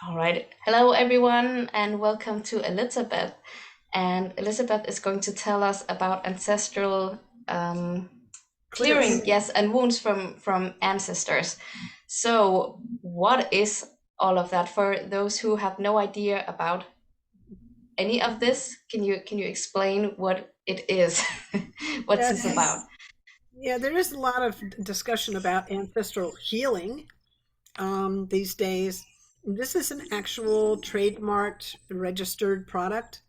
All right. Hello, everyone, and welcome to Elizabeth. And Elizabeth is going to tell us about ancestral clearing, Clearing. yes, and wounds from ancestors. So, what is all of that for those who have no idea about any of this? Can you explain what it is? What's this about? Yes. Yeah, there is a lot of discussion about ancestral healing these days. This is an actual trademarked, registered product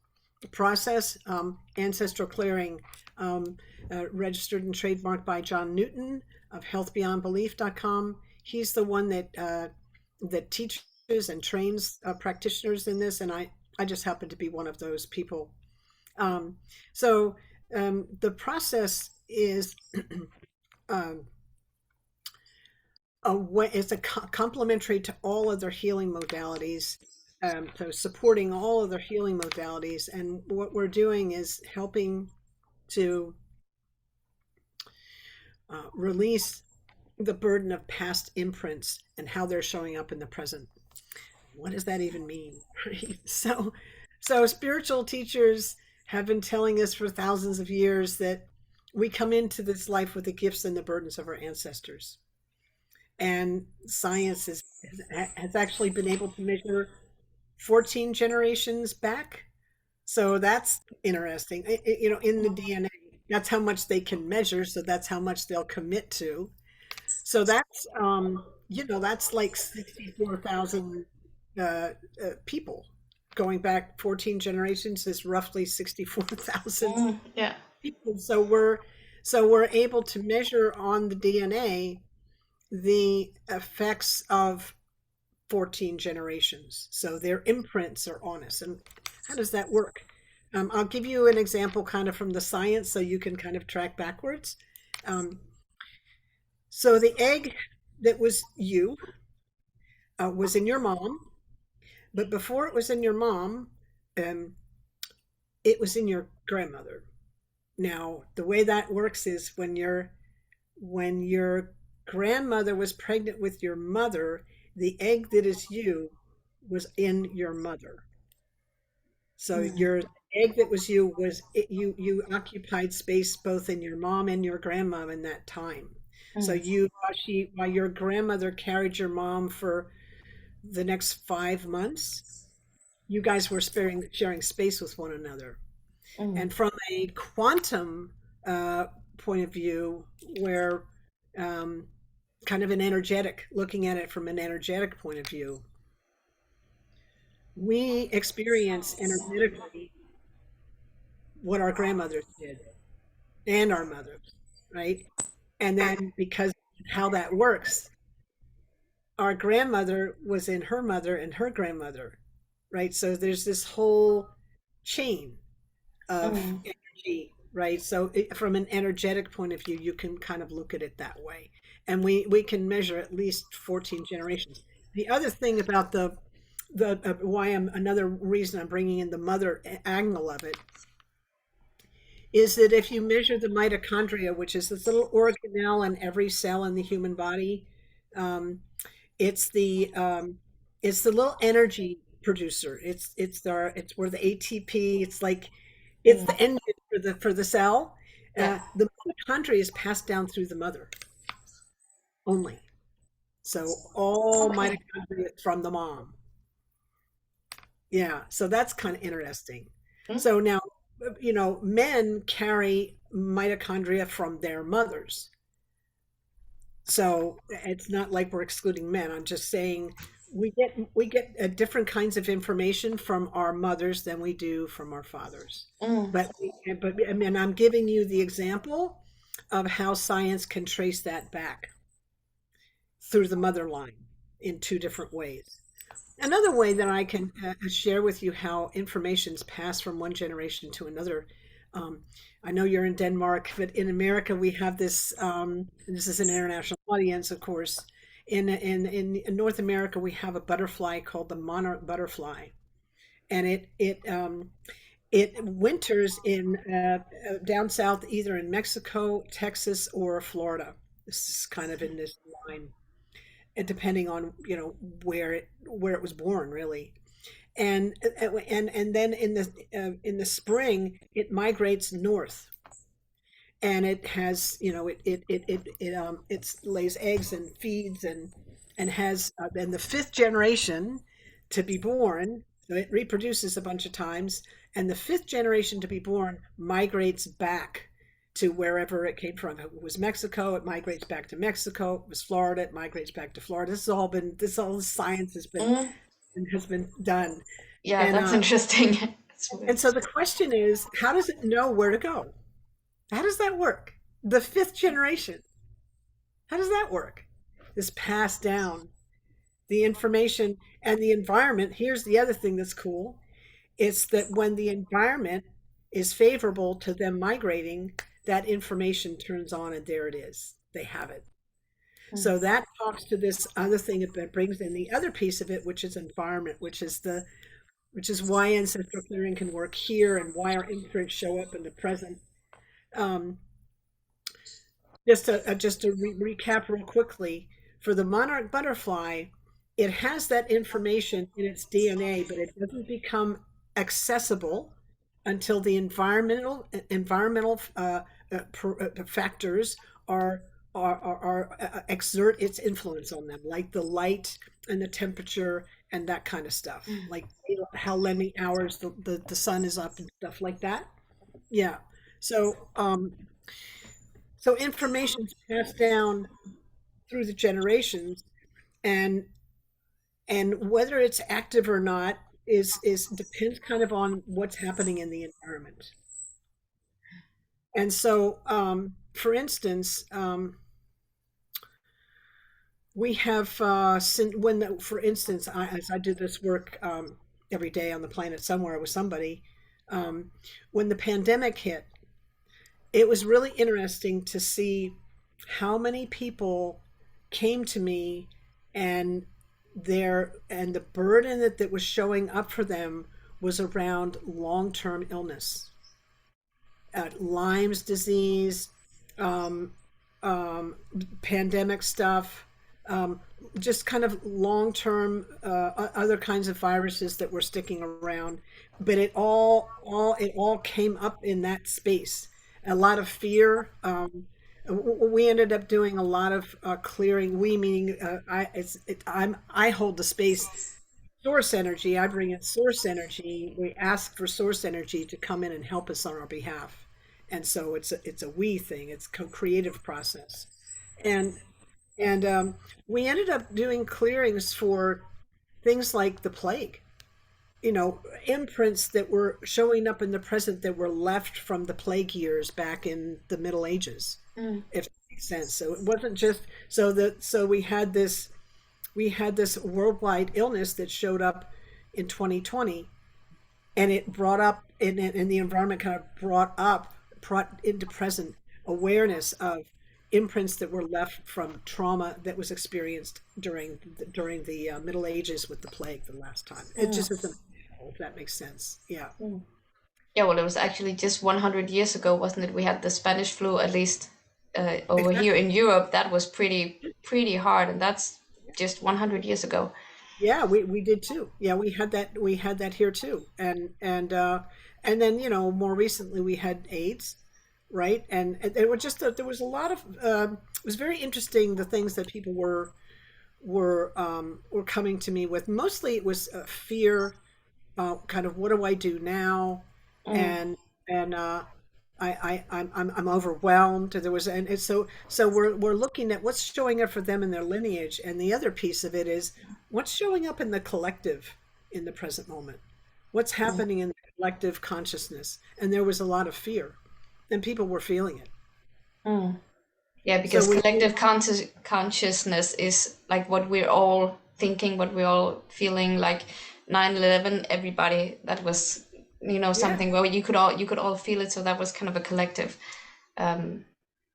process. Ancestral clearing, registered and trademarked by John Newton of healthbeyondbelief.com. He's the one that teaches and trains practitioners in this, and I just happen to be one of those people. Um, so the process is um, it's complementary to all other healing modalities. So supporting all other healing modalities, and what we're doing is helping to release the burden of past imprints and how they're showing up in the present. What does that even mean? Right? So spiritual teachers have been telling us for thousands of years that we come into this life with the gifts and the burdens of our ancestors. And science has actually been able to measure 14 generations back. So that's interesting. In the DNA, that's how much they can measure. So that's how much they'll commit to. So that's like 64,000 people. Going back 14 generations is roughly 64,000 Yeah. people. So we're able to measure on the DNA the effects of 14 generations. So their imprints are on us. And how does that work? I'll give you an example kind of from the science so you can kind of track backwards. Um, so the egg that was you was in your mom, but before it was in your mom, um, it was in your grandmother. Now, the way that works is when your grandmother was pregnant with your mother, the egg that is you was in your mother. So Mm, your egg that was you you occupied space both in your mom and your grandmom in that time. So mm, while your grandmother carried your mom for the next 5 months, you guys were sharing space with one another. mm, And from a quantum uh, point of view, where um, kind of an energetic, looking at it from an energetic point of view, we experience energetically what our grandmothers did and our mothers, right? And then because how that works, our grandmother was in her mother and her grandmother, right? So there's this whole chain of mm. energy, right? So from an energetic point of view, you can kind of look at it that way. And we can measure at least 14 generations. The other thing about the why I'm another reason I'm bringing in the mother angle of it is that if you measure the mitochondria, which is this little organelle in every cell in the human body, um, it's the little energy producer. It's where the ATP. It's like it's the Mm. engine for the cell. Yeah. The mitochondria is passed down through the mother only. So all Okay. mitochondria is from the mom. Yeah, so that's kind of interesting. Mm. So now, men carry mitochondria from their mothers. So it's not like we're excluding men. I'm just saying we get different kinds of information from our mothers than we do from our fathers. Mm. But I mean, I'm giving you the example of how science can trace that back through the mother line in two different ways. Another way that I can share with you how information's passed from one generation to another. Um, I know you're in Denmark, but in America we have this. This is an international audience, of course. In North America, we have a butterfly called the monarch butterfly, and it winters in down south, either in Mexico, Texas, or Florida. This is kind of in this line. depending on where it was born, really. And then in the spring it migrates north, and it has it lays eggs and feeds and has then the fifth generation to be born. So it reproduces a bunch of times, and the fifth generation to be born migrates back to wherever it came from. If it was Mexico, it migrates back to Mexico. If it was Florida, it migrates back to Florida. This all the science Mm, has been done. yeah, and that's uh interesting. It's really and so the interesting. question is, how does it know where to go? How does that work? The fifth generation, how does that work? Is passed down the information and the environment. Here's the other thing that's cool. It's that when the environment is favorable to them migrating, that information turns on, and there it is. They have it. Mm, So that talks to this other thing that brings in the other piece of it, which is environment, which is why ancestral clearing can work here and why our imprints show up in the present. Um, just to recap real quickly, for the monarch butterfly, it has that information in its DNA, but it doesn't become accessible until the environmental factors exert its influence on them, like the light and the temperature and that kind of stuff, mm, like how many hours the sun is up and stuff like that. Yeah. So so information's passed down through the generations, and whether it's active or not is depends kind of on what's happening in the environment. And so for instance, we have for instance, as I do this work every day on the planet somewhere with somebody, um, when the pandemic hit, it was really interesting to see how many people came to me, and the burden that was showing up for them was around long-term illness, Lyme's disease, um, um, pandemic stuff, um, just kind of long-term other kinds of viruses that were sticking around. But it all came up in that space. A lot of fear. We ended up doing a lot of clearing. We meaning I hold the space. Source energy. I bring in source energy. We ask for source energy to come in and help us on our behalf. And so it's a we thing. It's a creative process. And and we ended up doing clearings for things like the plague, imprints that were showing up in the present that were left from the plague years back in the Middle Ages, mm, if that makes sense. So it wasn't just so we had this worldwide illness that showed up in 2020, and it brought up and the environment kind of brought into present awareness of imprints that were left from trauma that was experienced during the Middle Ages with the plague the last time. It mm, just isn't, if that makes sense. Yeah. mm. Yeah, well, it was actually just 100 years ago, wasn't it? We had the Spanish flu, at least over here Exactly. in Europe. That was pretty hard, and that's just 100 years ago. Yeah, we did too. Yeah, we had that here too. And then, more recently we had AIDS, right? And it was just there was a lot of it was very interesting, the things that people were coming to me with. Mostly it was fear, kind of what do I do now? Mm, And I'm overwhelmed. There was and it's so we're looking at what's showing up for them in their lineage, and the other piece of it is what's showing up in the collective in the present moment. What's mm, happening in the collective consciousness? And there was a lot of fear, and people were feeling it. mm. Yeah, So because collective consciousness is like what we're all thinking, what we're all feeling. Like 9/11, everybody, that was, yeah, something where you could all feel it. So that was kind of a collective. Um,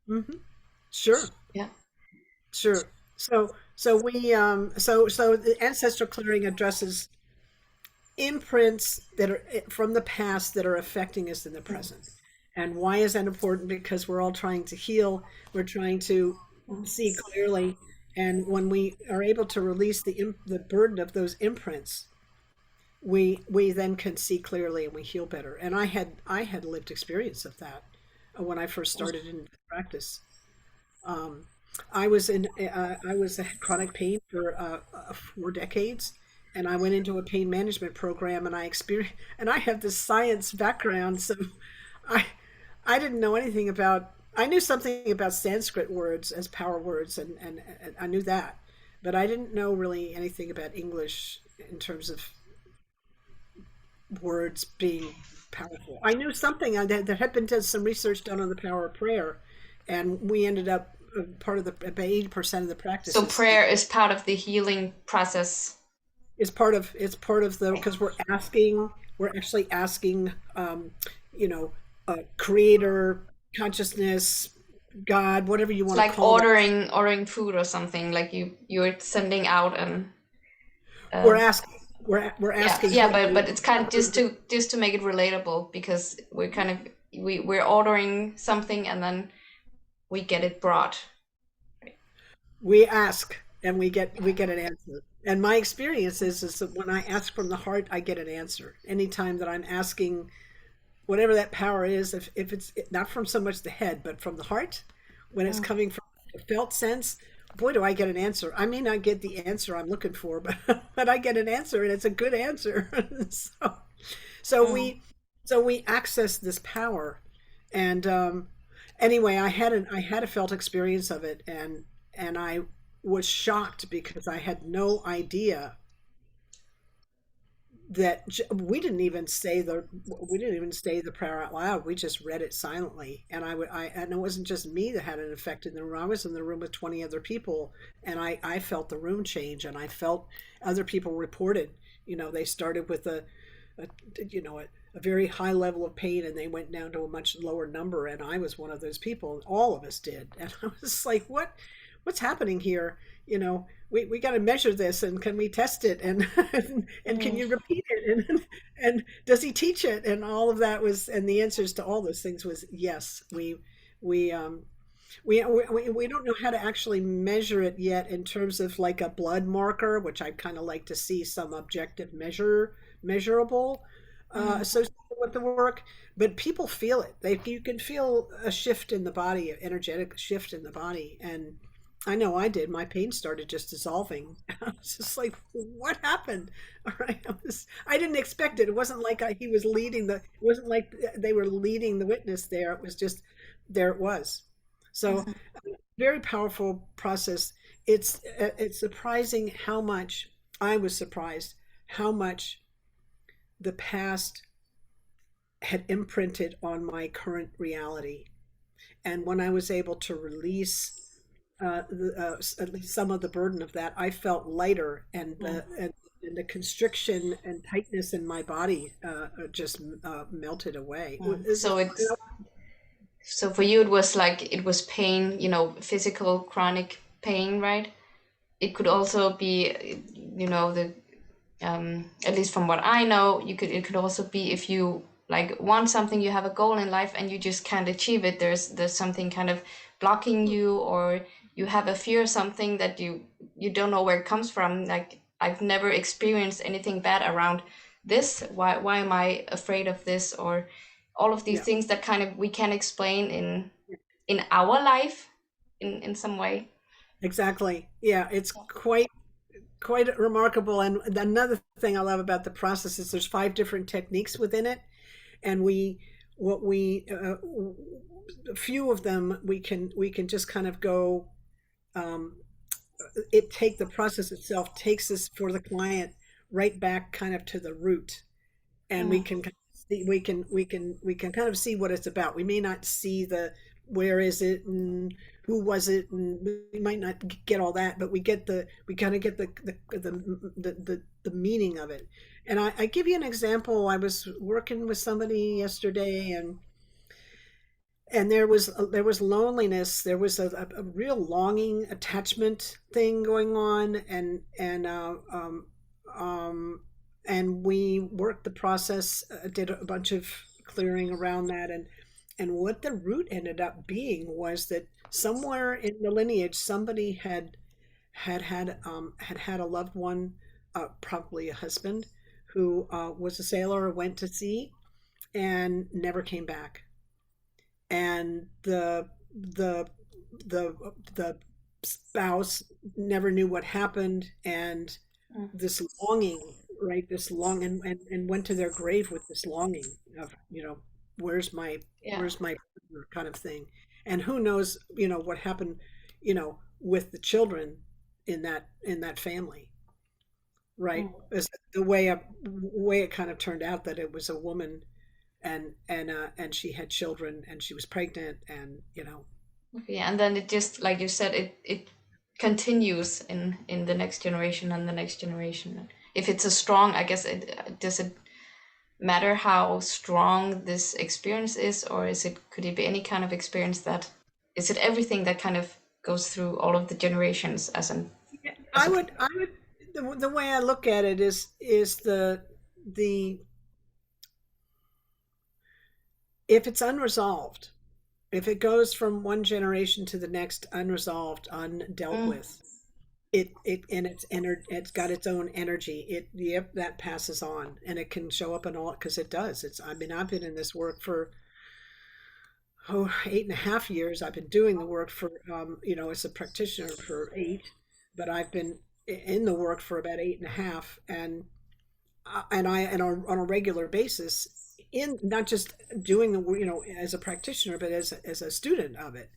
hmm, sure, yeah. sure. So the ancestral clearing addresses imprints that are from the past that are affecting us in the Mm, present. And why is that important? Because we're all trying to heal. We're trying to mm, see clearly. And when we are able to release the burden of those imprints, we then can see clearly and we heal better. And I had lived experience of that when I first started in practice. Um, I was had chronic pain for 4 decades, and I went into a pain management program, and I have this science background, so I I didn't know anything about. I knew something about Sanskrit words as power words, and I knew that, but I didn't know really anything about English in terms of words being powerful. I knew something that there had been some research done on the power of prayer, and we ended up part of the about 80% of the So practices prayer is part of the healing process. it's part of the because we're actually asking you know creator consciousness God whatever you It's want to like call that. ordering food or something. Like you're sending out and We're uh, asking we're yeah, asking yeah, humbly. but it's kind of just to make it relatable because we're kind of we're ordering something and then we get it brought. We ask and we get an answer. And my experience is that when I ask from the heart, I get an answer. Anytime that I'm asking whatever that power is, if it's not from so much the head, but from the heart, when it's Mm, coming from a felt sense, boy, do I get an answer. I may not get the answer I'm looking for, but but I get an answer, and it's a good answer. so so mm, we so we access this power, and anyway, I had a felt experience of it, and I was shocked because I had no idea that we didn't even say the prayer out loud. We just read it silently, and and it wasn't just me that had an effect in the room. I was in the room with 20 other people, and I felt the room change, and I felt other people reported. They started with a you know a very high level of pain, and they went down to a much lower number, and I was one of those people. All of us did, and I was like, what's happening here? We got to measure this, and can we test it, and and can mm, you repeat it, and does he teach it, and all of that was, and the answers to all those things was yes. We we we, we don't know how to actually measure it yet in terms of like a blood marker, which I'd kind of like to see some objective measurable mm, associated with the work. But people feel it. You can feel a shift in the body, an energetic shift in the body, and I know I did. My pain started just dissolving. I was just like, "What happened?" All right, I didn't expect it. It wasn't like he was leading the. It wasn't like they were leading the witness there. It was just there. It was. So mhm, very powerful process. It's surprising how much I was surprised how much the past had imprinted on my current reality. And when I was able to release at least some of the burden of that, I felt lighter, mm, and the constriction and tightness in my body just melted away. mm. So for you it was like it was pain, physical chronic pain, right? It could also be, the at least from what I know, it could also be if you like want something, you have a goal in life and you just can't achieve it. There's something kind of blocking you, or you have a fear of something that you don't know where it comes from. Like I've never experienced anything bad around this. Why am I afraid of this? Or all of these Yeah, things that kind of we can explain in our life in some way. exactly. Yeah, it's quite remarkable. And another thing I love about the process is there's 5 different techniques within it, and what we a few of them we can just kind of go. Um, the process itself takes us for the client right back kind of to the root, and we Mm, can see we can kind of see what it's about. We may not see the where is it and who was it, and we might not get all that, but we kind of get the meaning of it. And I give you an example. I was working with somebody yesterday, and there was loneliness. There was a real longing attachment thing going on, um, and we worked the process, did a bunch of clearing around that, and what the root ended up being was that somewhere in the lineage somebody had had a loved one, probably a husband, who was a sailor, went to sea, and never came back. And the the the spouse never knew what happened, and Mm. this longing, right? This long and went to their grave with this longing of, where's my Yeah. where's my partner kind of thing. And who knows, what happened, with the children in that family, right? Mm. Is the way it kind of turned out that it was a woman, and she had children, and she was pregnant, and Okay, and then it just, like you said, it continues in the next generation and the next generation. If it's a strong, I guess it does it matter how strong this experience is, or is it could it be any kind of experience that is it everything that kind of goes through all of the generations as an Yeah, as I a would, I would, the way I look at it is the if it's unresolved, if it goes from one generation to the next unresolved, undealt Mm, with, it's got its own energy. Yep, that passes on, and it can show up in all, because it does. I mean, I've been in this work for 8.5 years. I've been doing the work for, as a practitioner for 8, but I've been in the work for about 8.5, and on a regular basis, in not just doing the, as a practitioner, but as a student of it.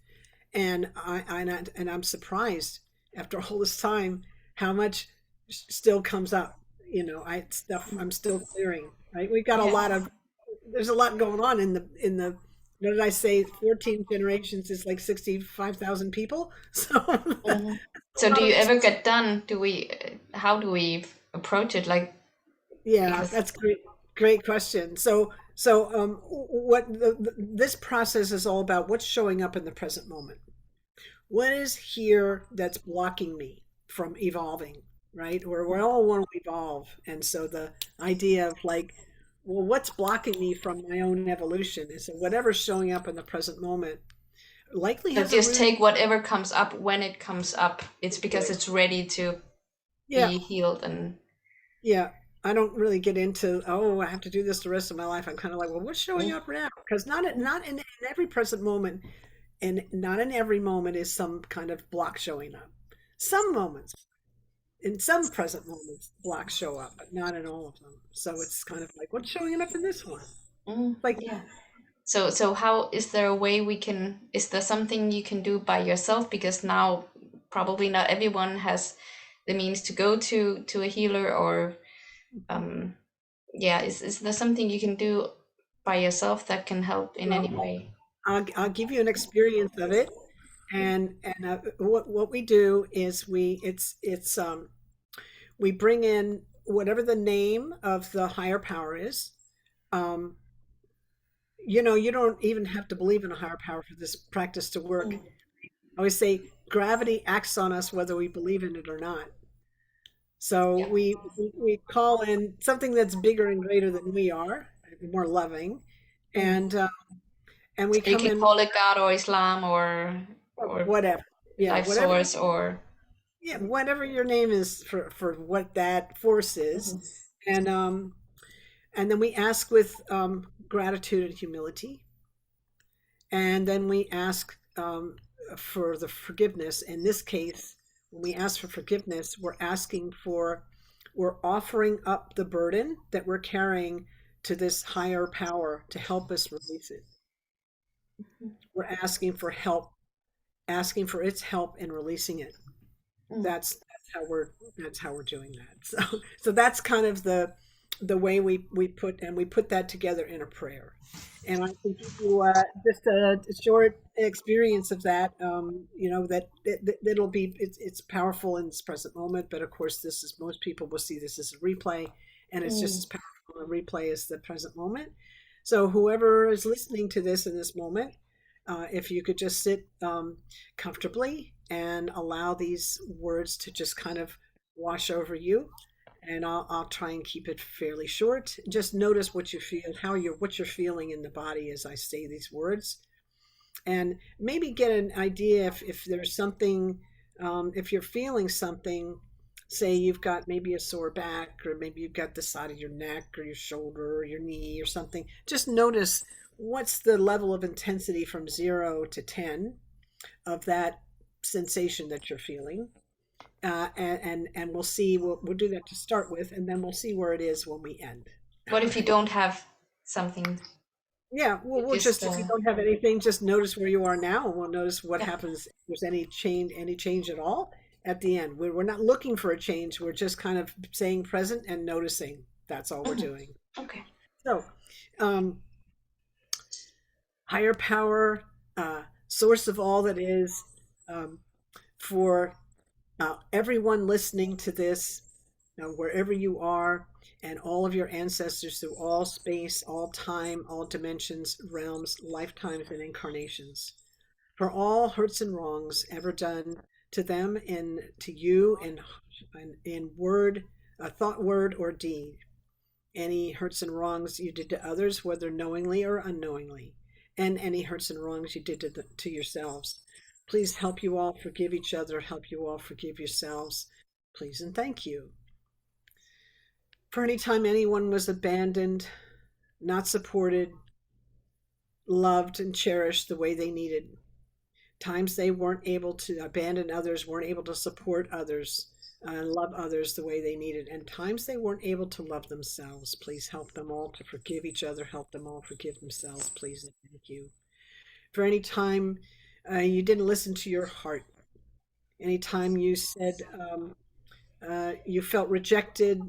And I'm surprised after all this time how much still comes up. I stuff I'm still clearing. Right, we've got a yeah. lot of there's a lot going on in the what did I say? 14 generations is like 65,000 people. So a Hmm. So do lot you of ever get done? Do we how do we approach it? Like Yeah, because that's great. Great question. This process is all about: what's showing up in the present moment. What is here that's blocking me from evolving, right? Or we all want to evolve. And so the idea of, like, well, what's blocking me from my own evolution is that whatever's showing up in the present moment likely so has a just root. take whatever comes up when it comes up. It's because Exactly. it's ready to Yeah, be healed and yeah. I don't really get into, oh, I have to do this the rest of my life. I'm kind of like, well, what's showing mm, up now? Because mm, not in every present moment, and not in every moment is some kind of block showing up. Some moments, in some present moments, blocks show up, but not in all of them. So it's kind of like, what's showing up in this one? Like, yeah. So how is there a way we can, is there something you can do by yourself? Because now probably not everyone has the means to go to a healer or um yeah, is there something you can do by yourself that can help in well, any way? I'll give you an experience of it. And what we do is we bring in whatever the name of the higher power is. Um, you don't even have to believe in a higher power for this practice to work. Mm, I always say gravity acts on us whether we believe in it or not. So yeah. we call in something that's bigger and greater than we are, more loving, Mm. and uh, and we You come can in, call it God or Islam or whatever, yeah, life whatever, source or yeah, whatever your name is for what that force is, mhm. and then we ask with gratitude and humility, and then we ask for the forgiveness. In this case, when we ask for forgiveness, we're offering up the burden that we're carrying to this higher power to help us release it. We're asking for help, asking for its help in releasing it. Mm. That's how we're doing that. So that's kind of the way we put that together in a prayer. And I can give you just a short experience of that. That'll be, it's powerful in this present moment, but of course, this is, most people will see this as a replay, and it's just Mm. as powerful a replay as the present moment. So whoever is listening to this in this moment, if you could just sit comfortably and allow these words to just kind of wash over you. And I'll try and keep it fairly short. Just notice what you feel, what you're feeling in the body as I say these words, and maybe get an idea if there's something If you're feeling something, say you've got maybe a sore back, or maybe you've got the side of your neck or your shoulder or your knee or something, just notice what's the level of intensity from 0 to 10 of that sensation that you're feeling. And we'll see, we'll do that to start with, and then we'll see where it is when we end. What if you don't have something? Yeah, You we'll just just, if you don't have anything, just notice where you are now, and we'll notice what yeah. happens if there's any change at all at the end. We're not looking for a change. We're just kind of staying present and noticing. That's all we're Mhm. doing. Okay. So, um, higher power, source of all that is, um, for everyone listening to this, wherever you are, and all of your ancestors through all space, all time, all dimensions, realms, lifetimes, and incarnations, for all hurts and wrongs ever done to them and to you in word, thought, word, or deed. Any hurts and wrongs you did to others, whether knowingly or unknowingly, and any hurts and wrongs you did to yourselves. Please help you all forgive each other, help you all forgive yourselves. Please and thank you. For any time anyone was abandoned, not supported, loved, and cherished the way they needed, times they weren't able to abandon others, weren't able to support others, love others the way they needed, and times they weren't able to love themselves, please help them all to forgive each other, help them all forgive themselves, please and thank you. For any time you didn't listen to your heart, anytime you said you felt rejected,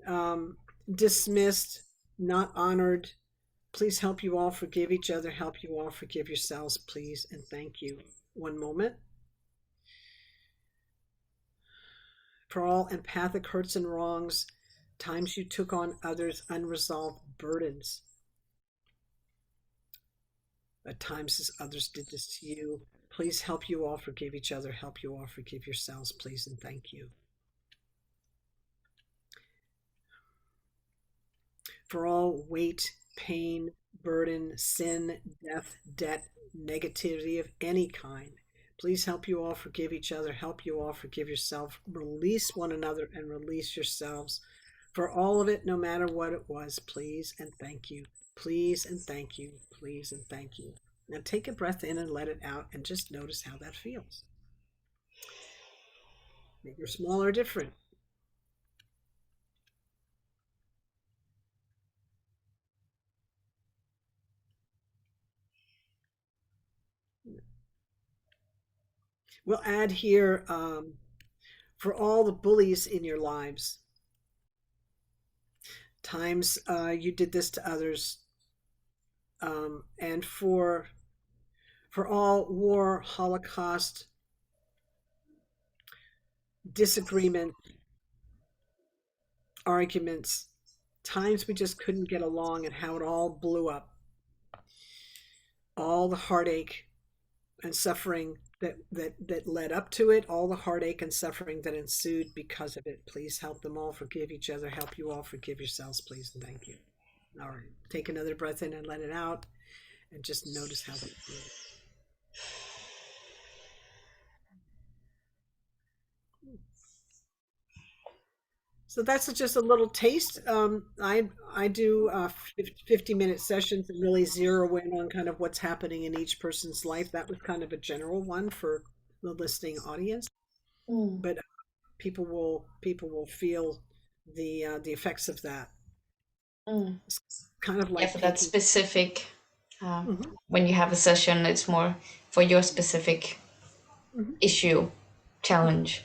um, dismissed, not honored, please help you all forgive each other, help you all forgive yourselves, please and thank you. One moment. For all empathic hurts and wrongs, times you took on others' unresolved burdens. At times as others did this to you, please help you all forgive each other, help you all forgive yourselves, please and thank you. For all weight, pain, burden, sin, death, debt, negativity of any kind, please help you all forgive each other, help you all forgive yourself, release one another and release yourselves. For all of it, no matter what it was, please and thank you. Please and thank you. Please and thank you. Now take a breath in and let it out and just notice how that feels. Big or small or different. We'll add here for all the bullies in your lives, times you did this to others, and for all war, Holocaust, disagreement, arguments, times we just couldn't get along and how it all blew up, all the heartache and suffering that led up to it, all the heartache and suffering that ensued because of it. Please help them all forgive each other, help you all forgive yourselves, please and thank you. All right, take another breath in and let it out, and just notice how that feels. So that's just a little taste. I do 50-minute sessions and really zero in on kind of what's happening in each person's life. That was kind of a general one for the listening audience, Mm. but people will feel the effects of that. Mm. It's kind of Yeah, like for that taking. specific, uh, Mhm, when you have a session, it's more for your specific mhm, issue, mhm. challenge.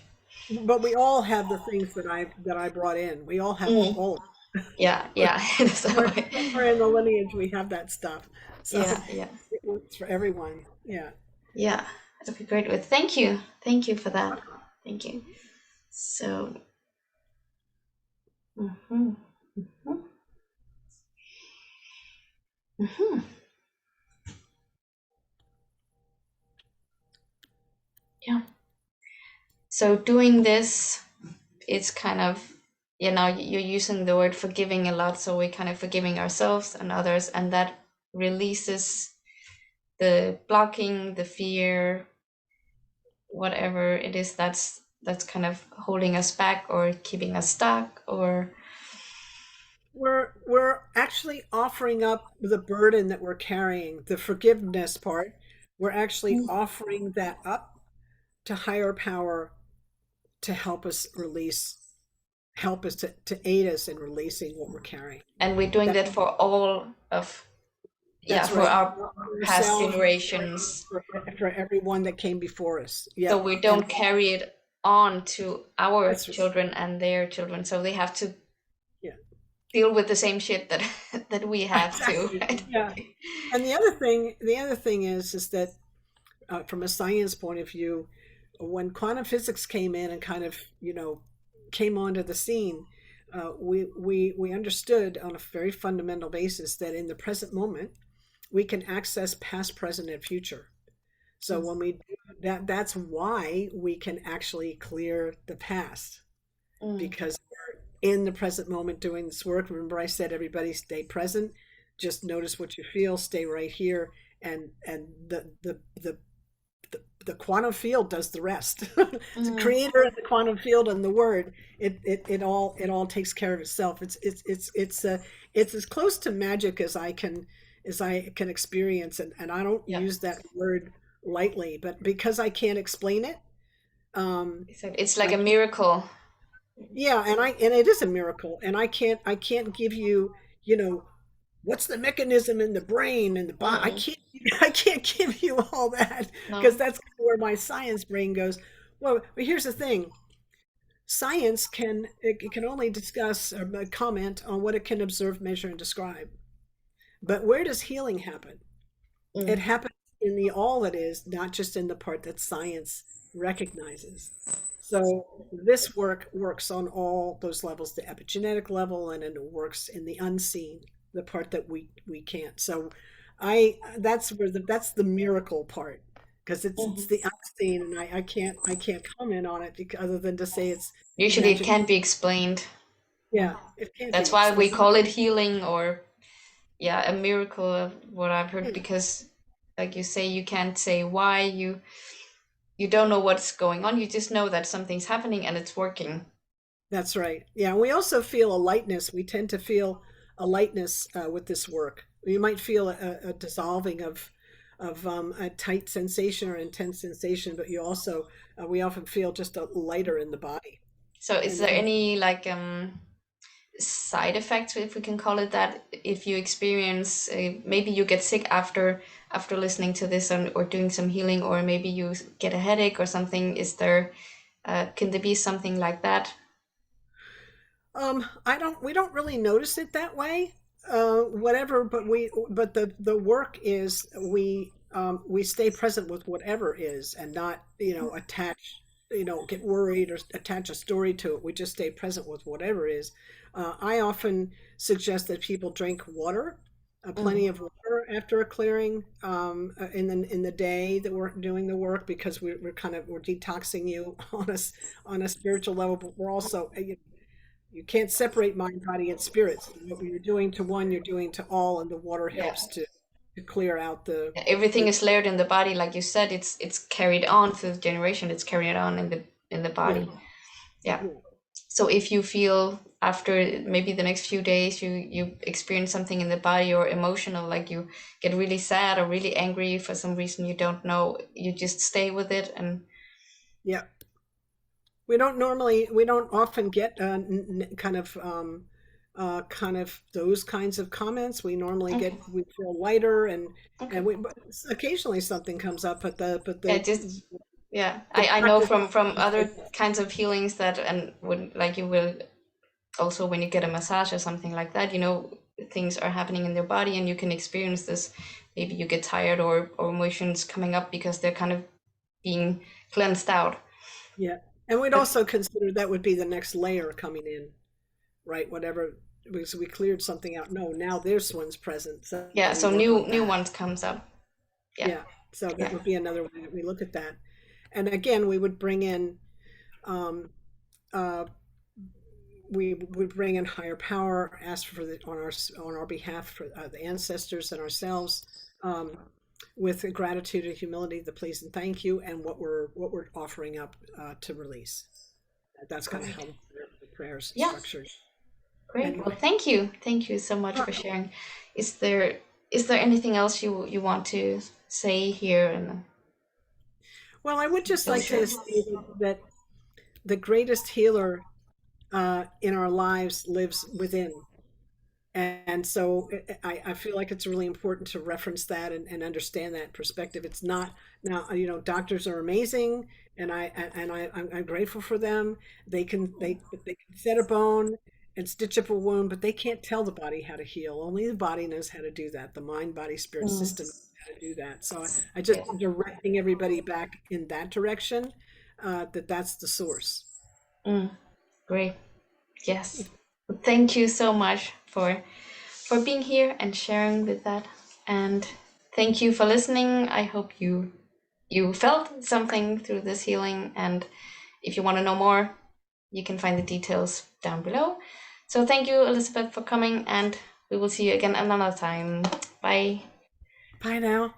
But we all have the things that I brought in. We all have Mm. all. Yeah, yeah. So, Somewhere in the lineage we have that stuff. So yeah, yeah, it works for everyone. Yeah. yeah. Okay, great. Well, thank you for that. Thank you. So, mhm, mhm, mhm. Yeah. So doing this, it's kind of, you're using the word forgiving a lot, so we're kind of forgiving ourselves and others, and that releases the blocking, the fear, whatever it is that's kind of holding us back or keeping us stuck or We're actually offering up the burden that we're carrying, the forgiveness part. We're actually offering that up to higher power to help us release, help us to aid us in releasing what we're carrying. and we're doing That that for all of yeah that's for right. our For past yourself, generations, for everyone that came before us. so Yep. we And don't carry it on to our that's children and their children, so they have to yeah. deal with the same shit that that we have to, Exactly. right? Yeah. And the other thing is that from a science point of view, when quantum physics came in and kind of, came onto the scene, we understood on a very fundamental basis that in the present moment we can access past, present, and future. So when we do that, that's why we can actually clear the past, Mm, because we're in the present moment doing this work. Remember, I said everybody stay present, just notice what you feel, stay right here, and the quantum field does the rest. The mm, creator of the quantum field and the word, it all takes care of itself. It's as close to magic as I can experience, and I don't yeah, use that word lightly, but because I can't explain it, it's like I a can't, miracle. yeah, and it is a miracle, and I can't give you, you know what's the mechanism in the brain and the body. I Mm-mm. can't I can't give you all that, because No. that's where my science brain goes. Well, but here's the thing. Science it can only discuss or comment on what it can observe, measure, and describe. But where does healing happen? It Mm. happens in the all that is, not just in the part that science recognizes. So this work works on all those levels, the epigenetic level, and it works in the unseen, the part that we can't. So that's the miracle part, because it's Mhm. the unseen, and I can't comment on it, because, other than to say it's Usually it magic. can't be explained. Yeah, it can't That's be why we explained. call it healing or yeah, a miracle of what I've heard, Yeah. because like you say, you can't say why, you don't know what's going on. You just know that something's happening and it's working. That's right. Yeah, and we also feel a lightness. We tend to feel a lightness with this work. You might feel a dissolving of a tight sensation or intense sensation, but you also we often feel just a lighter in the body. So is there And any like side effects, if we can call it that, if you experience maybe you get sick after listening to this or doing some healing, or maybe you get a headache or something? Is there can there be something like that? I don't. We don't really notice it that way. Whatever, but the work is we stay present with whatever is, and not attach, get worried or attach a story to it. We just stay present with whatever is. I often suggest that people drink water, plenty Mm. of water after a clearing, in the day that we're doing the work, because we're detoxing you on a spiritual level, but we're also you can't separate mind, body, and spirit. So what you're doing to one, you're doing to all, and the water Yeah. helps to clear out Everything the is layered in the body, like you said. It's carried on through the generation. It's carried on in the yeah, body. Yeah. yeah, So if you feel after maybe the next few days you experience something in the body or emotional, like you get really sad or really angry for some reason you don't know, you just stay with it and yeah. We don't often get kind of those kinds of comments. We normally okay. we feel lighter, Okay. and but occasionally something comes up, but Yeah, just yeah. the I know practice from is other like that. kinds of healings that, and when like you will also when you get a massage or something like that, things are happening in their body and you can experience this. Maybe you get tired or emotions coming up because they're kind of being cleansed out. Yeah, and we'd But also consider that would be the next layer coming in, right? Whatever, because we cleared something out. No, now this one's present, so yeah, we so work on new that. ones comes up. Yeah. Yeah, so that Yeah. would be another way that we look at that. And again, um, uh, we would bring in higher power, ask for the on our behalf for the ancestors and ourselves. Um, with gratitude and humility, the please and thank you, and what we're offering up to release. That's kind of Great. how the prayers Yeah, structured. great. Well, Anyway, thank you so much for sharing. Is there anything else you want to say here and well, I would just like closure? to say that the greatest healer in our lives lives within. And so I feel like it's really important to reference that and understand that perspective. It's not now, doctors are amazing, and I'm grateful for them. They can set a bone and stitch up a wound, but they can't tell the body how to heal. Only the body knows how to do that. The mind, body, spirit Mm, system knows how to do that. So I just yeah, directing everybody back in that direction. That's the source. mm, great. Yes. Thank you so much for being here and sharing with that. And thank you for listening. I hope you felt something through this healing. And if you want to know more, you can find the details down below. So thank you, Elizabeth, for coming, and we will see you again another time. Bye. Bye now.